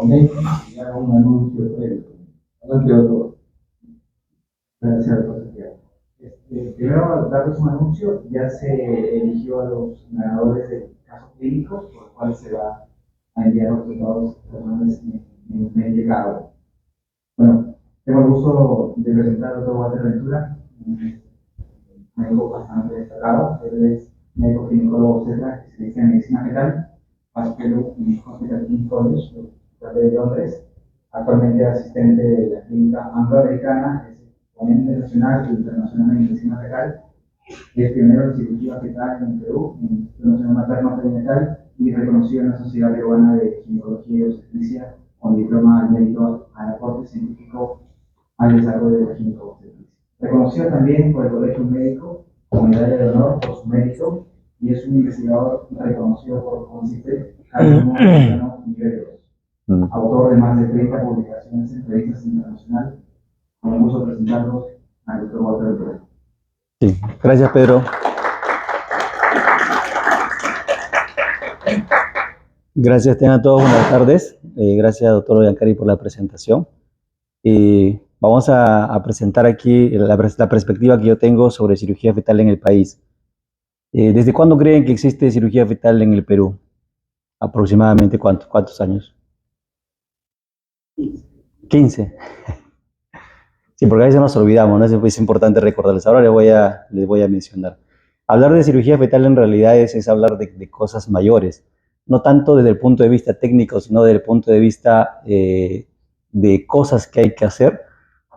comento y hago un anuncio previo. Adelante, doctor. Gracias, doctor Santiago. Primero, darles un anuncio. Ya se eligió a los ganadores del caso clínico, por el cual se va a enviar los resultados personales en un mail llegado. Bueno, tengo el gusto de presentar al doctor Walter Ventura, un médico bastante destacado. Él es médico ginecólogo obstetra, especialista en medicina fetal, Hospital King College, de Londres. Actualmente asistente de la clínica angloamericana, es ponente nacional e internacional en medicina fetal, y es pionero en cirugía fetal en Perú, en el Instituto Nacional Materno Perinatal, y reconocido en la Sociedad Peruana de Ginecología y Obstetricia con diploma al mérito al aporte científico al desarrollo de la ginecología. Reconocido también por el Colegio Médico con medalla de honor por su mérito, y es un investigador reconocido por CONCITE Carlos nivel 2. Autor de más de 30 publicaciones en revistas internacionales. Con gusto presentarlos al doctor Walter Ventura. Sí, gracias, Pedro. Gracias, tengan todos buenas tardes. Gracias, doctor Yancari, por la presentación. Vamos a presentar aquí la perspectiva que yo tengo sobre cirugía fetal en el país. ¿Desde cuándo creen que existe cirugía fetal en el Perú? Aproximadamente, ¿cuántos años? 15. Sí, porque a veces nos olvidamos, ¿no? Es importante recordarles. Ahora les voy a mencionar. Hablar de cirugía fetal en realidad es hablar de cosas mayores, no tanto desde el punto de vista técnico, sino desde el punto de vista de cosas que hay que hacer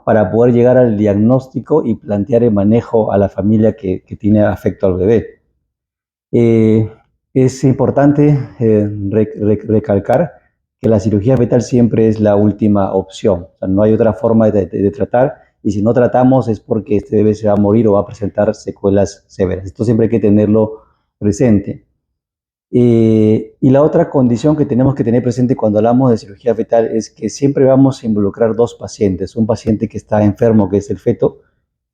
para poder llegar al diagnóstico y plantear el manejo a la familia que tiene afecto al bebé. Es importante recalcar que la cirugía fetal siempre es la última opción. O sea, no hay otra forma de tratar, y si no tratamos es porque este bebé se va a morir o va a presentar secuelas severas. Esto siempre hay que tenerlo presente. Y la otra condición que tenemos que tener presente cuando hablamos de cirugía fetal es que siempre vamos a involucrar dos pacientes. Un paciente que está enfermo, que es el feto,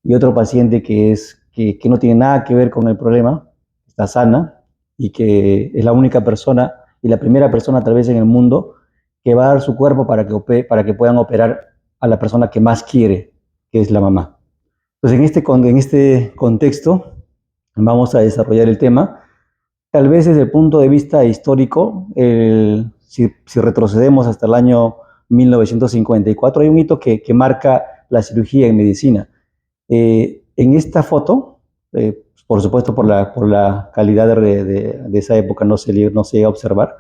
y otro paciente que no tiene nada que ver con el problema, está sana, y que es la única persona y la primera persona tal vez en el mundo que va a dar su cuerpo para que puedan operar a la persona que más quiere, que es la mamá. Entonces, en este contexto vamos a desarrollar el tema. Tal vez desde el punto de vista histórico, si retrocedemos hasta el año 1954, hay un hito que marca la cirugía en medicina. En esta foto, por supuesto por la calidad de esa época no se llega a observar,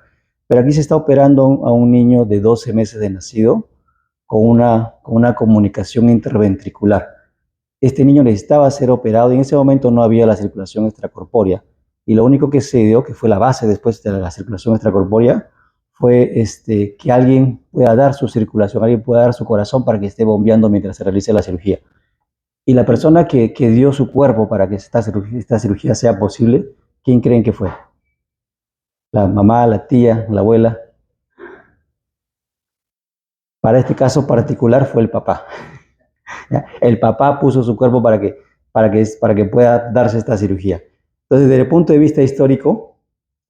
pero aquí se está operando a un niño de 12 meses de nacido con una comunicación interventricular. Este niño necesitaba ser operado y en ese momento no había la circulación extracorpórea. Y lo único que se dio, que fue la base después de la circulación extracorpórea, fue que alguien pueda dar su circulación, alguien pueda dar su corazón para que esté bombeando mientras se realice la cirugía. Y la persona que dio su cuerpo para que esta cirugía sea posible, ¿quién creen que fue? La mamá, la tía, la abuela. Para este caso particular fue el papá. El papá puso su cuerpo para que pueda darse esta cirugía. Entonces, desde el punto de vista histórico,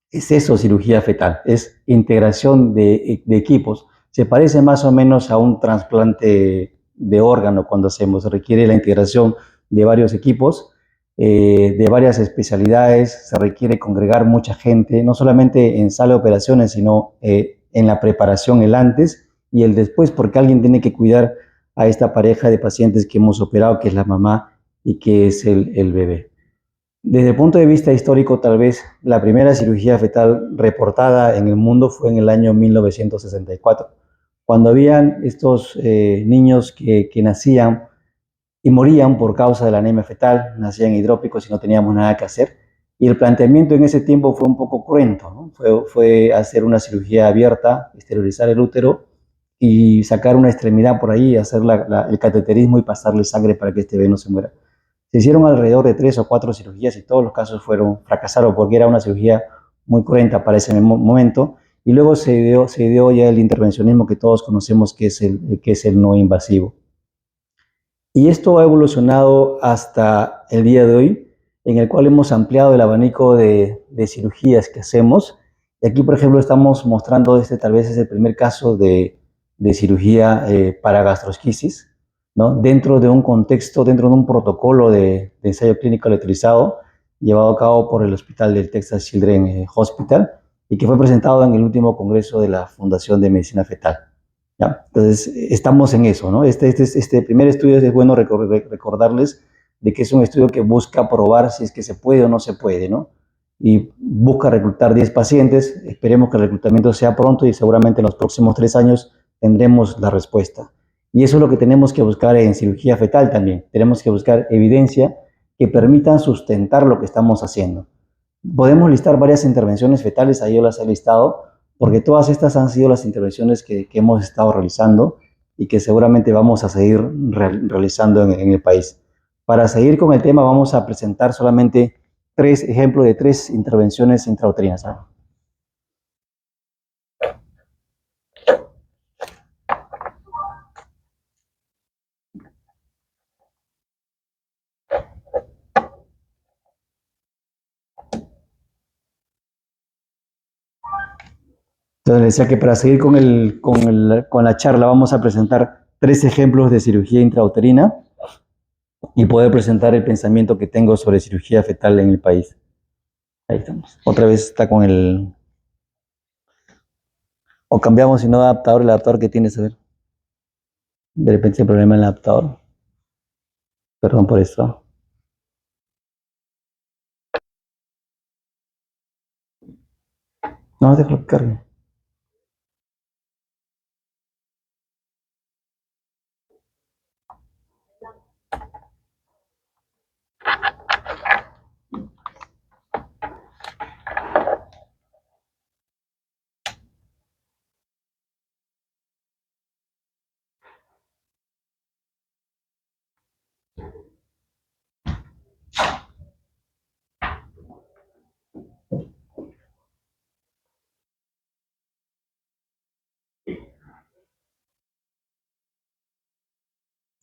es eso, cirugía fetal, es integración de equipos. Se parece más o menos a un trasplante de órgano cuando se requiere la integración de varios equipos, de varias especialidades, se requiere congregar mucha gente, no solamente en sala de operaciones, sino en la preparación, el antes y el después, porque alguien tiene que cuidar a esta pareja de pacientes que hemos operado, que es la mamá y que es el bebé. Desde el punto de vista histórico, tal vez la primera cirugía fetal reportada en el mundo fue en el año 1964, cuando habían estos niños que nacían y morían por causa de la anemia fetal, nacían hidrópicos y no teníamos nada que hacer. Y el planteamiento en ese tiempo fue un poco cruento, ¿no? Fue hacer una cirugía abierta, esterilizar el útero y sacar una extremidad por ahí, hacer el cateterismo y pasarle sangre para que este bebé no se muera. Se hicieron alrededor de 3 o 4 cirugías y todos los casos fracasaron porque era una cirugía muy cruenta para ese momento. Y luego se dio ya el intervencionismo que todos conocemos, que es el no invasivo. Y esto ha evolucionado hasta el día de hoy, en el cual hemos ampliado el abanico de cirugías que hacemos Y aquí, por ejemplo, estamos mostrando tal vez es el primer caso de cirugía para gastrosquisis, ¿no? Dentro de un contexto, dentro de un protocolo de ensayo clínico autorizado llevado a cabo por el hospital del Texas Children's Hospital y que fue presentado en el último congreso de la Fundación de Medicina Fetal. ¿Ya? Entonces, estamos en eso, ¿no? Este primer estudio es bueno recordarles de que es un estudio que busca probar si es que se puede o no se puede, ¿no? Y busca reclutar 10 pacientes. Esperemos que el reclutamiento sea pronto y seguramente en los próximos 3 años tendremos la respuesta. Y eso es lo que tenemos que buscar en cirugía fetal también. Tenemos que buscar evidencia que permitan sustentar lo que estamos haciendo. Podemos listar varias intervenciones fetales, ahí yo las he listado, porque todas estas han sido las intervenciones que hemos estado realizando y que seguramente vamos a seguir realizando en el país. Para seguir con el tema, vamos a presentar solamente 3 ejemplos de 3 intervenciones intrauterinas. Entonces decía que para seguir con la charla vamos a presentar 3 ejemplos de cirugía intrauterina y poder presentar el pensamiento que tengo sobre cirugía fetal en el país. Ahí estamos. Otra vez está con el... O cambiamos, si no, el adaptador que tienes, a ver. De repente el problema en el adaptador. Perdón por esto. No, déjalo que cargue.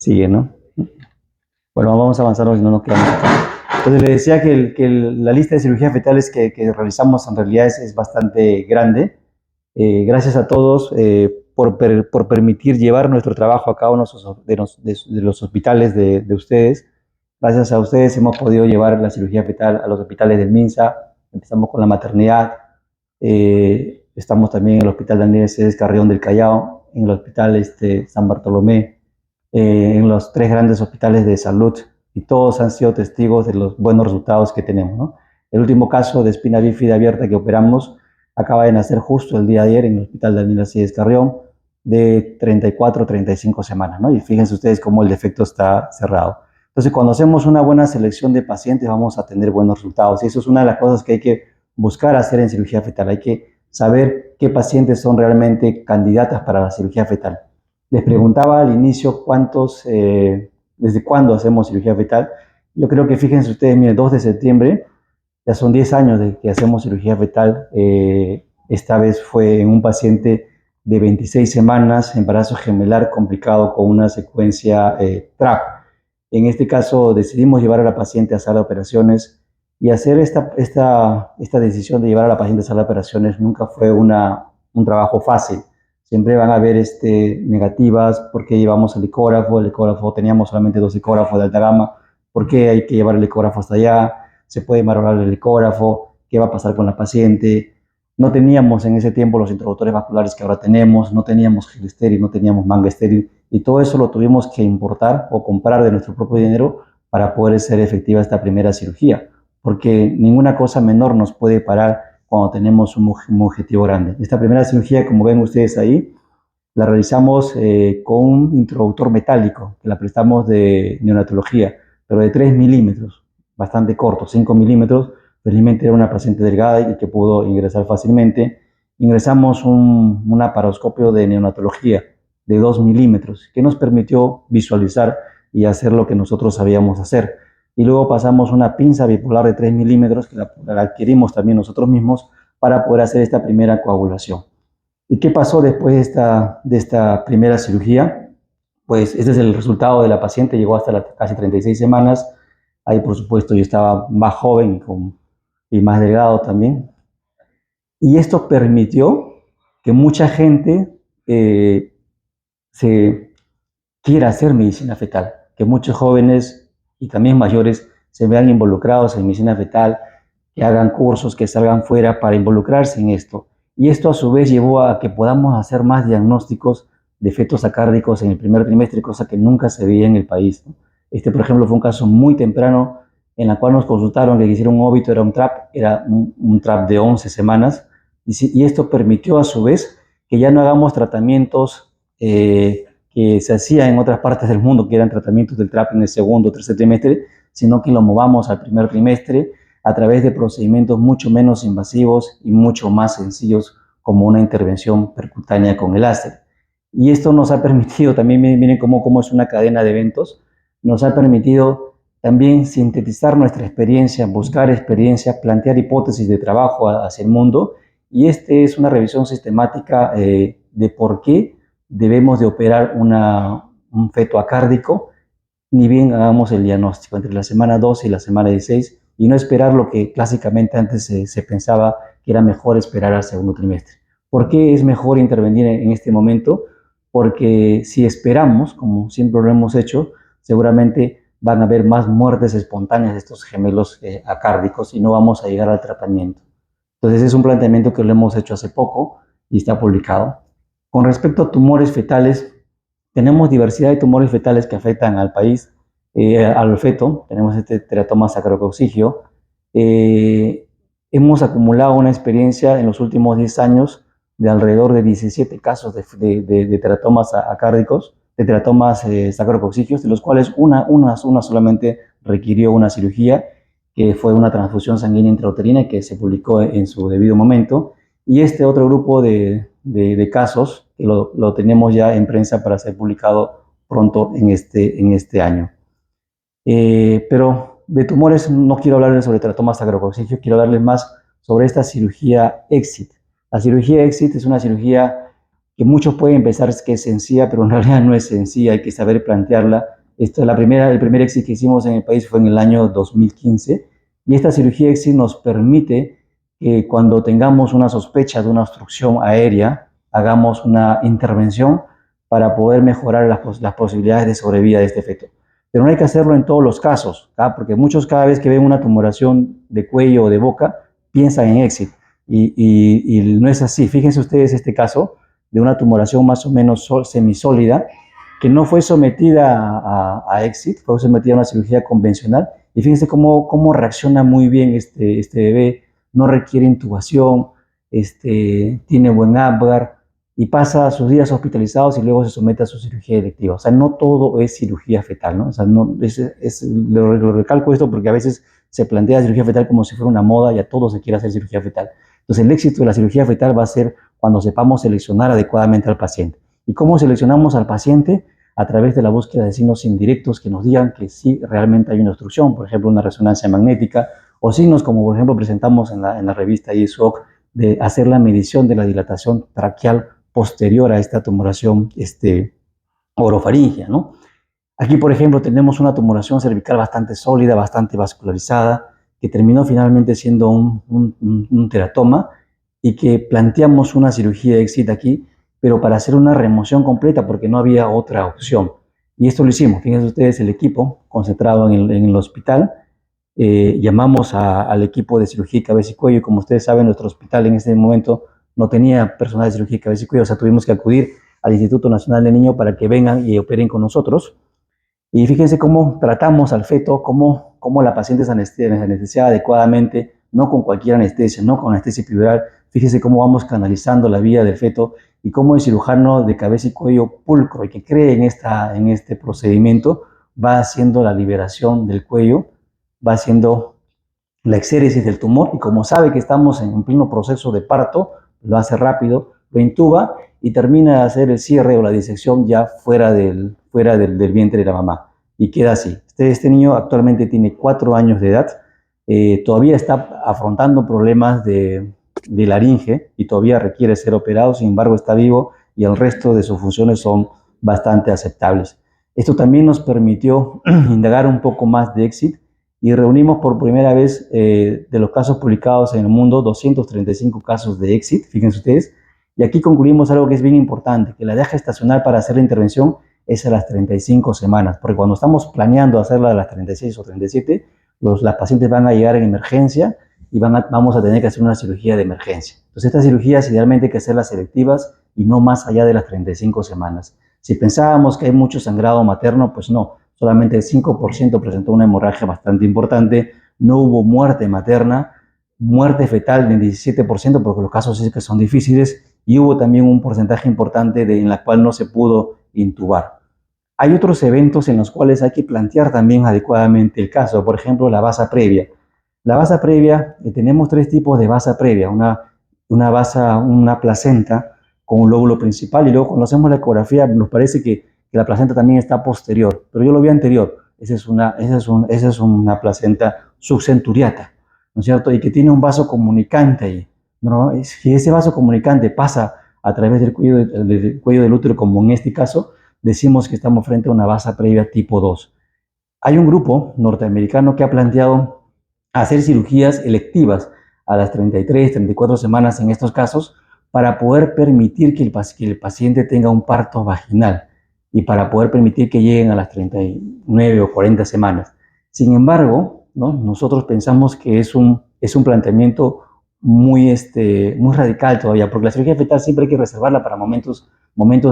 Sigue, ¿no? Bueno, vamos a avanzar, si no nos quedamos acá. Entonces le decía que la lista de cirugías fetales que realizamos en realidad es bastante grande. Gracias a todos por permitir llevar nuestro trabajo a cada uno de los hospitales de ustedes. Gracias a ustedes hemos podido llevar la cirugía fetal a los hospitales del MINSA. Empezamos con la maternidad. Estamos también en el Hospital Daniel Cedes Carrión del Callao, en el Hospital San Bartolomé, en los 3 grandes hospitales de salud, y todos han sido testigos de los buenos resultados que tenemos, ¿no? El último caso de espina bífida abierta que operamos acaba de nacer justo el día de ayer en el Hospital Daniel Cedes Carrión, de 34 35 semanas, ¿no? Y fíjense ustedes cómo el defecto está cerrado. Entonces, cuando hacemos una buena selección de pacientes, vamos a tener buenos resultados. Y eso es una de las cosas que hay que buscar hacer en cirugía fetal. Hay que saber qué pacientes son realmente candidatas para la cirugía fetal. Les preguntaba al inicio desde cuándo hacemos cirugía fetal. Yo creo que fíjense ustedes, miren, 2 de septiembre, ya son 10 años de que hacemos cirugía fetal. Esta vez fue en un paciente de 26 semanas, embarazo gemelar complicado con una secuencia TRAP. En este caso decidimos llevar a la paciente a sala de operaciones, y hacer esta decisión de llevar a la paciente a sala de operaciones nunca fue un trabajo fácil. Siempre van a haber negativas. ¿Por qué llevamos el ecógrafo? Teníamos solamente 2 ecógrafos de alta gama. ¿Por qué hay que llevar el ecógrafo hasta allá? ¿Se puede valorar el ecógrafo? ¿Qué va a pasar con la paciente? No teníamos en ese tiempo los introductores vasculares que ahora tenemos, no teníamos gel estéril, no teníamos manga estéril, y todo eso lo tuvimos que importar o comprar de nuestro propio dinero para poder ser efectiva esta primera cirugía, porque ninguna cosa menor nos puede parar cuando tenemos un objetivo grande. Esta primera cirugía, como ven ustedes ahí, la realizamos con un introductor metálico, que la prestamos de neonatología, pero de 3 milímetros, bastante corto, 5 milímetros. Felizmente era una paciente delgada y que pudo ingresar fácilmente. Ingresamos un laparoscopio de neonatología de 2 milímetros, que nos permitió visualizar y hacer lo que nosotros sabíamos hacer. Y luego pasamos una pinza bipolar de 3 milímetros, que la adquirimos también nosotros mismos para poder hacer esta primera coagulación. ¿Y qué pasó después de esta primera cirugía? Pues este es el resultado de la paciente, llegó hasta casi 36 semanas. Ahí, por supuesto, yo estaba más joven y más delgado también. Y esto permitió que mucha gente se quiera hacer medicina fetal, que muchos jóvenes y también mayores se vean involucrados en medicina fetal, que hagan cursos, que salgan fuera para involucrarse en esto. Y esto a su vez llevó a que podamos hacer más diagnósticos de fetos acárdicos en el primer trimestre, cosa que nunca se veía en el país, ¿no? Este, por ejemplo, fue un caso muy temprano en la cual nos consultaron que hicieron un óbito, era un TRAP de 11 semanas, y esto permitió a su vez que ya no hagamos tratamientos que se hacían en otras partes del mundo, que eran tratamientos del TRAP en el segundo o tercer trimestre, sino que lo movamos al primer trimestre a través de procedimientos mucho menos invasivos y mucho más sencillos, como una intervención percutánea con el láser. Y esto nos ha permitido, también miren cómo es una cadena de eventos, nos ha permitido también sintetizar nuestra experiencia, buscar experiencias, plantear hipótesis de trabajo hacia el mundo, y este es una revisión sistemática de por qué debemos de operar un feto acárdico, ni bien hagamos el diagnóstico entre la semana 12 y la semana 16, y no esperar lo que clásicamente antes se pensaba que era mejor esperar al segundo trimestre. ¿Por qué es mejor intervenir en este momento? Porque si esperamos, como siempre lo hemos hecho, seguramente van a haber más muertes espontáneas de estos gemelos acárdicos y no vamos a llegar al tratamiento. Entonces es un planteamiento que lo hemos hecho hace poco y está publicado. Con respecto a tumores fetales, tenemos diversidad de tumores fetales que afectan al país, al feto. Tenemos este teratoma sacrococcigio. Hemos acumulado una experiencia en los últimos 10 años de alrededor de 17 casos de teratomas acárdicos, de teratomas sacrococcigios, de los cuales una solamente requirió una cirugía, que fue una transfusión sanguínea intrauterina que se publicó en su debido momento. Y este otro grupo de casos que lo tenemos ya en prensa para ser publicado pronto en este año. Pero de tumores no quiero hablarles sobre teratomas sacrococcigios, quiero hablarles más sobre esta cirugía EXIT. La cirugía EXIT es una cirugía que muchos pueden pensar que es sencilla, pero en realidad no es sencilla, hay que saber plantearla. Esta, el primer EXIT que hicimos en el país fue en el año 2015, y esta cirugía EXIT nos permite que cuando tengamos una sospecha de una obstrucción aérea, hagamos una intervención para poder mejorar las posibilidades de sobrevida de este feto. Pero no hay que hacerlo en todos los casos, ¿tá? Porque muchos cada vez que ven una tumoración de cuello o de boca, piensan en EXIT. Y no es así. Fíjense ustedes este caso de una tumoración más o menos semisólida, que no fue sometida a EXIT, fue sometida a una cirugía convencional. Y fíjense cómo reacciona muy bien este bebé, no requiere intubación, tiene buen Apgar, y pasa sus días hospitalizados y luego se somete a su cirugía electiva. O sea, no todo es cirugía fetal, ¿no? O sea, lo recalco esto porque a veces se plantea la cirugía fetal como si fuera una moda y a todos se quiere hacer cirugía fetal. Entonces, el éxito de la cirugía fetal va a ser cuando sepamos seleccionar adecuadamente al paciente. ¿Y cómo seleccionamos al paciente? A través de la búsqueda de signos indirectos que nos digan que sí realmente hay una obstrucción, por ejemplo, una resonancia magnética, o signos como, por ejemplo, presentamos en la revista ISOC, de hacer la medición de la dilatación traqueal posterior a esta tumoración orofaringea, ¿no? Aquí, por ejemplo, tenemos una tumoración cervical bastante sólida, bastante vascularizada, que terminó finalmente siendo un teratoma, y que planteamos una cirugía de EXIT aquí, pero para hacer una remoción completa porque no había otra opción. Y esto lo hicimos. Fíjense ustedes el equipo concentrado en el hospital. Llamamos al equipo de cirugía de cabeza y cuello, y como ustedes saben, nuestro hospital en ese momento no tenía personal de cirugía de cabeza y cuello, o sea, tuvimos que acudir al Instituto Nacional del Niño para que vengan y operen con nosotros. Y fíjense cómo tratamos al feto, cómo la paciente es anestesiada adecuadamente, no con cualquier anestesia, no con anestesia epidural. Fíjense cómo vamos canalizando la vida del feto y cómo el cirujano de cabeza y cuello pulcro y que cree en este procedimiento va haciendo la liberación del cuello, va haciendo la exéresis del tumor, y como sabe que estamos en un pleno proceso de parto, lo hace rápido, lo intuba y termina de hacer el cierre o la disección ya fuera del vientre de la mamá. Y queda así. Este niño actualmente tiene 4 años de edad, todavía está afrontando problemas de laringe y todavía requiere ser operado, sin embargo está vivo y el resto de sus funciones son bastante aceptables. Esto también nos permitió indagar un poco más de EXIT y reunimos por primera vez de los casos publicados en el mundo 235 casos de éxito, fíjense ustedes, y aquí concluimos algo que es bien importante, que la edad gestacional para hacer la intervención es a las 35 semanas, porque cuando estamos planeando hacerla a las 36 o 37, las pacientes van a llegar en emergencia y vamos a tener que hacer una cirugía de emergencia. Entonces, estas cirugías idealmente hay que hacerlas selectivas y no más allá de las 35 semanas. Si pensábamos que hay mucho sangrado materno, pues no, solamente el 5% presentó una hemorragia bastante importante, no hubo muerte materna, muerte fetal del 17%, porque los casos sí que son difíciles, y hubo también un porcentaje importante en la cual no se pudo intubar. Hay otros eventos en los cuales hay que plantear también adecuadamente el caso, por ejemplo, la basa previa. La basa previa, tenemos tres tipos de basa previa, una placenta con un lóbulo principal, y luego cuando hacemos la ecografía nos parece que la placenta también está posterior, pero yo lo vi anterior. Esa es una placenta subcenturiata, ¿no es cierto? Y que tiene un vaso comunicante ahí, ¿no? Si ese vaso comunicante pasa a través del cuello del útero, como en este caso, decimos que estamos frente a una basa previa tipo 2. Hay un grupo norteamericano que ha planteado hacer cirugías electivas a las 33, 34 semanas en estos casos para poder permitir que el paciente tenga un parto vaginal y para poder permitir que lleguen a las 39 o 40 semanas. Sin embargo, ¿no? Nosotros pensamos que es un planteamiento muy radical todavía, porque la cirugía fetal siempre hay que reservarla para momentos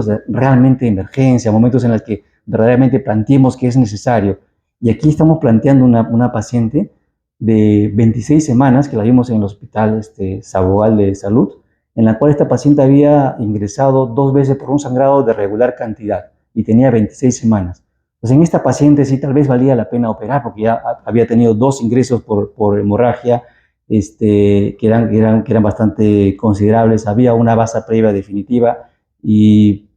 de realmente emergencia, momentos en los que verdaderamente planteemos que es necesario. Y aquí estamos planteando una paciente de 26 semanas, que la vimos en el hospital Sabogal de Salud, en la cual esta paciente había ingresado 2 veces por un sangrado de regular cantidad y tenía 26 semanas. Pues en esta paciente sí tal vez valía la pena operar, porque ya había tenido 2 ingresos por hemorragia, que eran bastante considerables. Había una basa previa definitiva y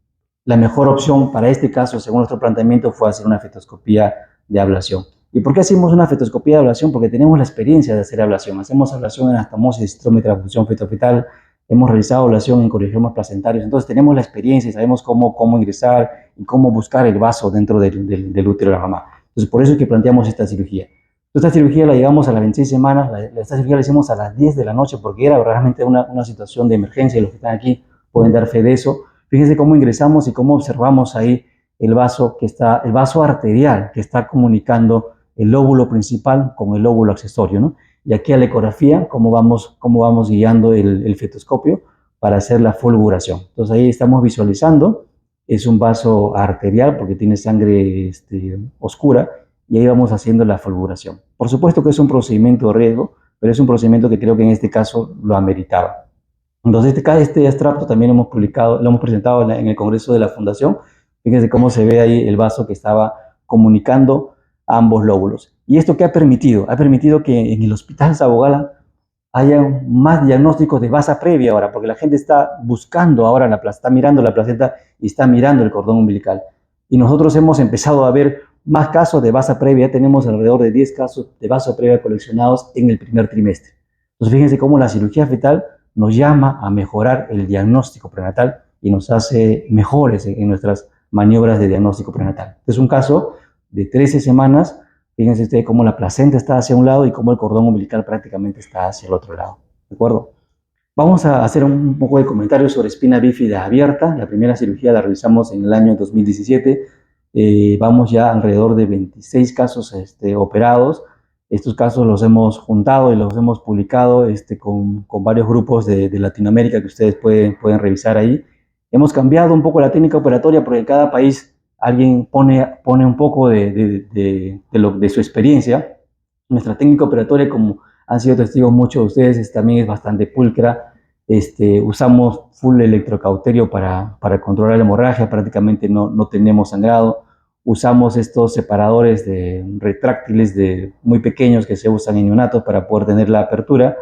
la mejor opción para este caso, según nuestro planteamiento, fue hacer una fetoscopía de ablación. ¿Y por qué hacemos una fetoscopía de ablación? Porque tenemos la experiencia de hacer ablación. Hacemos ablación en anastomosis, citrómetra, función fetofetal, hemos realizado ablación en coriogemas placentarios, entonces tenemos la experiencia y sabemos cómo ingresar y cómo buscar el vaso dentro del útero de la mamá. Entonces, por eso es que planteamos esta cirugía. Esta cirugía la llevamos a las 26 semanas, esta cirugía la hicimos a las 10 de la noche porque era realmente una situación de emergencia, y los que están aquí pueden dar fe de eso. Fíjense cómo ingresamos y cómo observamos ahí el vaso arterial que está comunicando el lóbulo principal con el lóbulo accesorio, ¿no? Y aquí a la ecografía, cómo vamos guiando el fetoscopio para hacer la fulguración. Entonces ahí estamos visualizando, es un vaso arterial porque tiene sangre oscura, y ahí vamos haciendo la fulguración. Por supuesto que es un procedimiento de riesgo, pero es un procedimiento que creo que en este caso lo ameritaba. Entonces este extracto también lo hemos presentado en el Congreso de la Fundación. Fíjense cómo se ve ahí el vaso que estaba comunicando a ambos lóbulos. ¿Y esto qué ha permitido? Ha permitido que en el Hospital Sabogal haya más diagnósticos de basa previa ahora, porque la gente está buscando ahora está mirando la placenta y está mirando el cordón umbilical. Y nosotros hemos empezado a ver más casos de basa previa. Tenemos alrededor de 10 casos de basa previa coleccionados en el primer trimestre. Entonces fíjense cómo la cirugía fetal nos llama a mejorar el diagnóstico prenatal y nos hace mejores en nuestras maniobras de diagnóstico prenatal. Este es un caso de 13 semanas. Fíjense ustedes cómo la placenta está hacia un lado y cómo el cordón umbilical prácticamente está hacia el otro lado. ¿De acuerdo? Vamos a hacer un poco de comentarios sobre espina bífida abierta. La primera cirugía la realizamos en el año 2017. Vamos ya alrededor de 26 casos operados. Estos casos los hemos juntado y los hemos publicado con varios grupos de Latinoamérica que ustedes pueden revisar ahí. Hemos cambiado un poco la técnica operatoria porque en cada país alguien pone un poco de su experiencia. Nuestra técnica operatoria, como han sido testigos muchos de ustedes, también es bastante pulcra. Usamos full electrocauterio para controlar la hemorragia, prácticamente no tenemos sangrado. Usamos estos separadores retráctiles muy pequeños que se usan en neonatos para poder tener la apertura.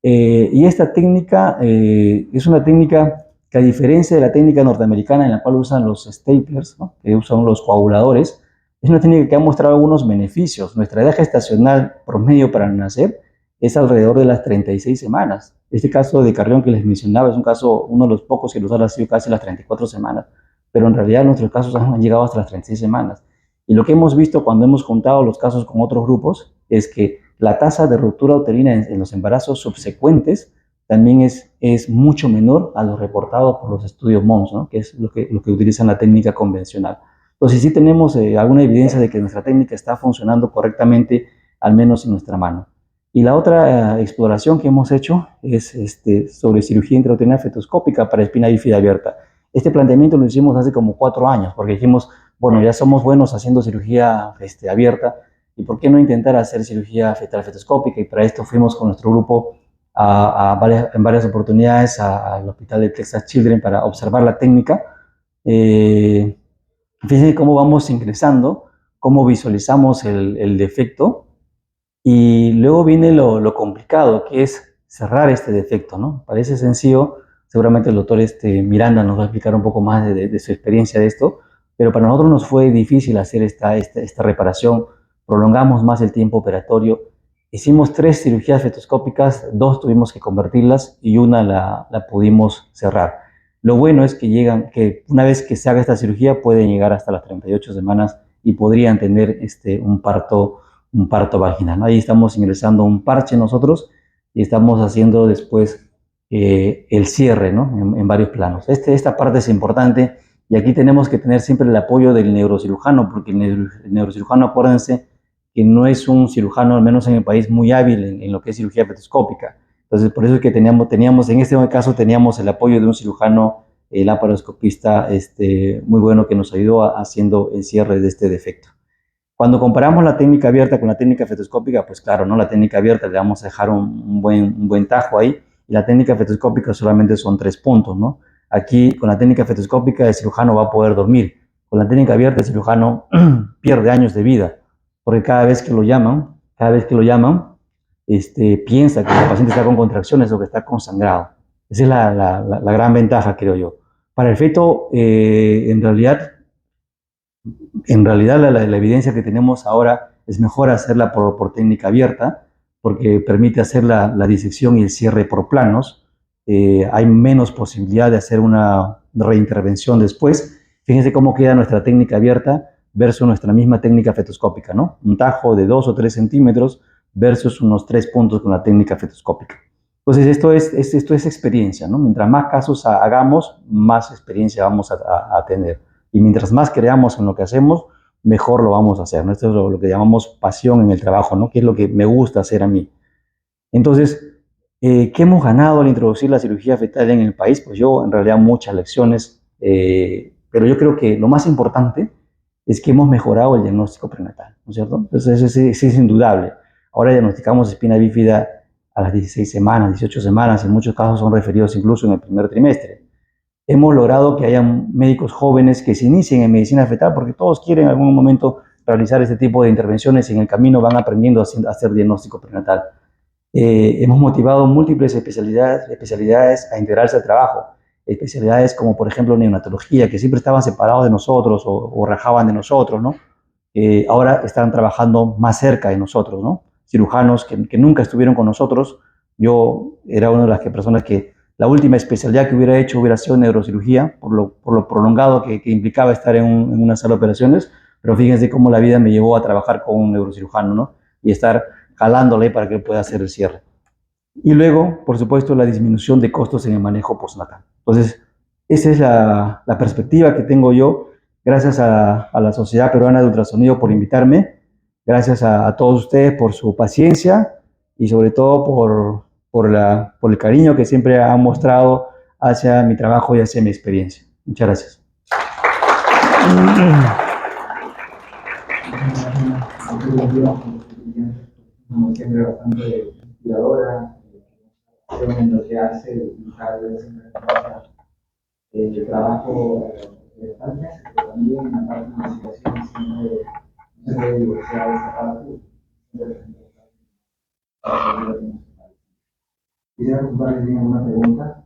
Y esta técnica es una técnica que, a diferencia de la técnica norteamericana en la cual usan los staplers, ¿no?, que usan los coaguladores, es una técnica que ha mostrado algunos beneficios. Nuestra edad gestacional promedio para nacer es alrededor de las 36 semanas. Este caso de Carrión que les mencionaba es uno de los pocos que nos ha sido casi las 34 semanas, pero en realidad nuestros casos han llegado hasta las 36 semanas. Y lo que hemos visto cuando hemos juntado los casos con otros grupos es que la tasa de ruptura uterina en los embarazos subsecuentes también es mucho menor a lo reportado por los estudios MOMS, ¿no? Que es lo que utilizan la técnica convencional. Entonces sí tenemos alguna evidencia de que nuestra técnica está funcionando correctamente, al menos en nuestra mano. Y la otra exploración que hemos hecho es sobre cirugía intrauterina fetoscópica para espina bífida abierta. Este planteamiento lo hicimos hace como 4 años, porque dijimos, bueno, ya somos buenos haciendo cirugía abierta, ¿y por qué no intentar hacer cirugía fetal fetoscópica? Y para esto fuimos con nuestro grupo en varias oportunidades al hospital de Texas Children para observar la técnica. Fíjense cómo vamos ingresando, cómo visualizamos el defecto, y luego viene lo complicado, que es cerrar este defecto, ¿no? Parece sencillo, seguramente el doctor Miranda nos va a explicar un poco más de su experiencia de esto, pero para nosotros nos fue difícil hacer esta reparación, prolongamos más el tiempo operatorio, hicimos 3 cirugías fetoscópicas, 2 tuvimos que convertirlas y una la pudimos cerrar. Lo bueno es que una vez que se haga esta cirugía pueden llegar hasta las 38 semanas y podrían tener un parto vaginal. Ahí estamos ingresando un parche nosotros y estamos haciendo después el cierre, ¿no? En varios planos. Esta parte es importante y aquí tenemos que tener siempre el apoyo del neurocirujano, porque el neurocirujano, acuérdense, que no es un cirujano, al menos en el país, muy hábil en lo que es cirugía fetoscópica. Entonces, por eso es que en este caso, teníamos el apoyo de un cirujano laparoscopista muy bueno que nos ayudó haciendo el cierre de este defecto. Cuando comparamos la técnica abierta con la técnica fetoscópica, pues claro, ¿no? La técnica abierta le vamos a dejar un buen tajo ahí, y la técnica fetoscópica solamente son 3 puntos, ¿no? Aquí, con la técnica fetoscópica, el cirujano va a poder dormir. Con la técnica abierta, el cirujano pierde años de vida, porque cada vez que lo llaman, piensa que el paciente está con contracciones o que está consangrado. Esa es la gran ventaja, creo yo. Para el feto, en realidad la evidencia que tenemos ahora es mejor hacerla por técnica abierta, porque permite hacer la disección y el cierre por planos. Hay menos posibilidad de hacer una reintervención después. Fíjense cómo queda nuestra técnica abierta versus nuestra misma técnica fetoscópica, ¿no? Un tajo de 2 o 3 centímetros versus unos 3 puntos con la técnica fetoscópica. Entonces, esto es experiencia, ¿no? Mientras más casos hagamos, más experiencia vamos a tener. Y mientras más creamos en lo que hacemos, mejor lo vamos a hacer, ¿no? Esto es lo que llamamos pasión en el trabajo, ¿no? Que es lo que me gusta hacer a mí. Entonces, ¿qué hemos ganado al introducir la cirugía fetal en el país? Pues yo, en realidad, muchas lecciones, pero yo creo que lo más importante es que hemos mejorado el diagnóstico prenatal, ¿no es cierto? Entonces, eso es indudable. Ahora diagnosticamos espina bífida a las 16 semanas, 18 semanas, en muchos casos son referidos incluso en el primer trimestre. Hemos logrado que haya médicos jóvenes que se inicien en medicina fetal, porque todos quieren en algún momento realizar este tipo de intervenciones y en el camino van aprendiendo a hacer diagnóstico prenatal. Hemos motivado múltiples especialidades a integrarse al trabajo. Especialidades como, por ejemplo, neonatología, que siempre estaban separados de nosotros o rajaban de nosotros, ¿no? Ahora están trabajando más cerca de nosotros, ¿no? Cirujanos que nunca estuvieron con nosotros. Yo era una de las personas que la última especialidad que hubiera hecho hubiera sido neurocirugía, por lo prolongado que implicaba estar en una sala de operaciones, pero fíjense cómo la vida me llevó a trabajar con un neurocirujano, ¿no? Y estar jalándole para que él pueda hacer el cierre. Y luego, por supuesto, la disminución de costos en el manejo postnatal. Entonces, esa es la perspectiva que tengo yo. Gracias a la Sociedad Peruana de Ultrasonido por invitarme. Gracias a todos ustedes por su paciencia y sobre todo por el cariño que siempre han mostrado hacia mi trabajo y hacia mi experiencia. Muchas gracias. Como siempre, bastante inspiradora en lo que hace y cada vez el trabajo de tal meses, pero también en la parte de investigación siempre hay diversidad de esta parte. Quisiera preguntarle alguna pregunta.